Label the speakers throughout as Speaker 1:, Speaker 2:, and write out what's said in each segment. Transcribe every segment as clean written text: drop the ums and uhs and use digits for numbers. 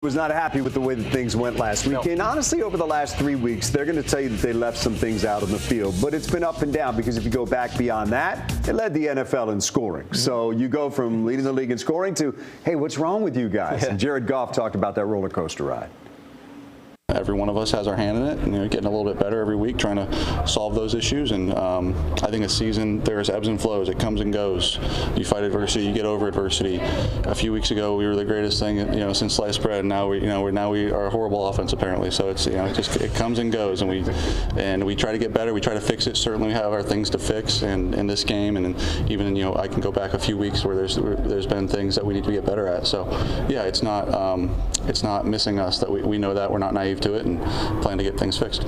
Speaker 1: Was not happy with the way that things went last week. And honestly, over the last 3 weeks, they're going to tell you that they left some things out on the field. But it's been up and down because if you go back beyond that, it led the NFL in scoring. So you go from leading the league in scoring to, hey, what's wrong with you guys? And Jared Goff talked about that roller coaster ride.
Speaker 2: Every one of us has our hand in it, and getting a little bit better every week, trying to solve those issues. And I think a season, there's ebbs and flows. It comes and goes. You fight adversity, you get over adversity. A few weeks ago, we were the greatest thing, since sliced bread. And now we are a horrible offense apparently. So it's, it comes and goes, and we try to get better. We try to fix it. Certainly, we have our things to fix, and in this game, and even I can go back a few weeks where there's been things that we need to get better at. So yeah, it's not missing us. That we know that we're not naive to it and plan to get things fixed.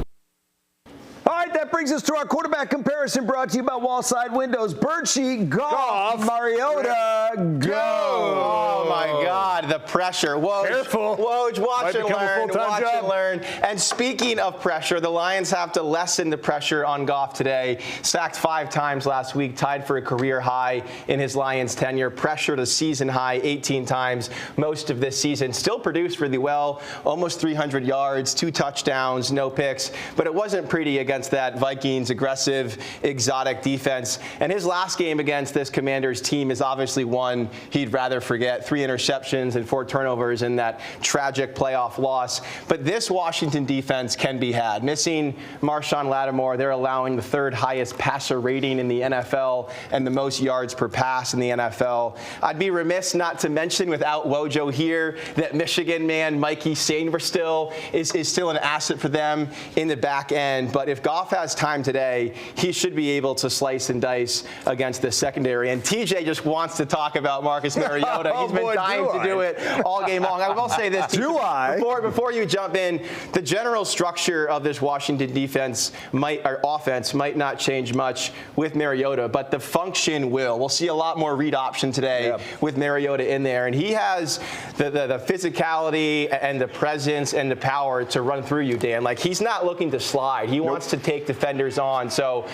Speaker 1: All right, that brings us to our quarterback comparison brought to you by Wallside Windows. Birchie, Goff, Mariota, go.
Speaker 3: Oh, my God, the pressure. Woj,
Speaker 1: Careful.
Speaker 3: Woj, watch and learn. And speaking of pressure, the Lions have to lessen the pressure on Goff today. Sacked 5 times last week, tied for a career high in his Lions tenure. Pressured a season high 18 times most of this season. Still produced really well, almost 300 yards, 2 touchdowns, no picks. But it wasn't pretty against that Vikings aggressive, exotic defense. And his last game against this Commanders team is obviously one he'd rather forget. 3 interceptions and 4 turnovers in that tragic playoff loss. But this Washington defense can be had. Missing Marshawn Lattimore, they're allowing the 3rd highest passer rating in the NFL and the most yards per pass in the NFL. I'd be remiss not to mention, without Wojo here, that Michigan man Mikey Sainristil is still an asset for them in the back end. But if Goff has time today, he should be able to slice and dice against the secondary. And TJ just wants to talk about Marcus Mariota. He's been dying to do it all game long. I will say this, TJ, before you jump in, the general structure of this Washington offense might not change much with Mariota, but the function will. We'll see a lot more read option today with Mariota in there. And he has the physicality and the presence and the power to run through you, Dan. Like, he's not looking to slide. He wants to take defenders on. So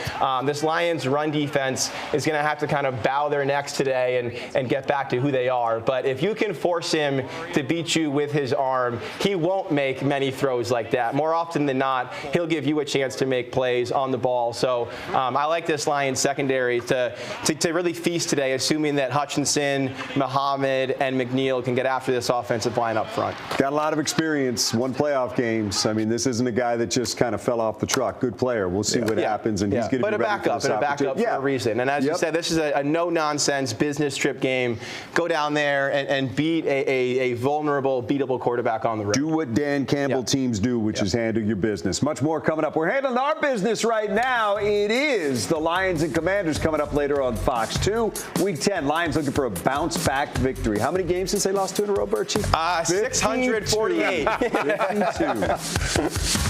Speaker 3: this Lions run defense is going to have to kind of bow their necks today and get back to who they are. But if you can force him to beat you with his arm, he won't make many throws like that. More often than not, he'll give you a chance to make plays on the ball. So I like this Lions secondary to really feast today, assuming that Hutchinson, Muhammad, and McNeil can get after this offensive line up front.
Speaker 1: Got a lot of experience, won playoff games. I mean, this isn't a guy that just kind of fell off the truck. Good player. We'll see what happens, and he's going to be ready for this opportunity. But a backup for a reason. And as you said, this is a no-nonsense business trip game. Go down there and beat a vulnerable, beatable quarterback on the road. Do what Dan Campbell teams do, which is handle your business. Much more coming up. We're handling our business right now. It is the Lions and Commanders coming up later on Fox 2. Week 10, Lions looking for a bounce-back victory. How many games since they lost 2 in a row, Birchie?
Speaker 3: 648.
Speaker 1: 52.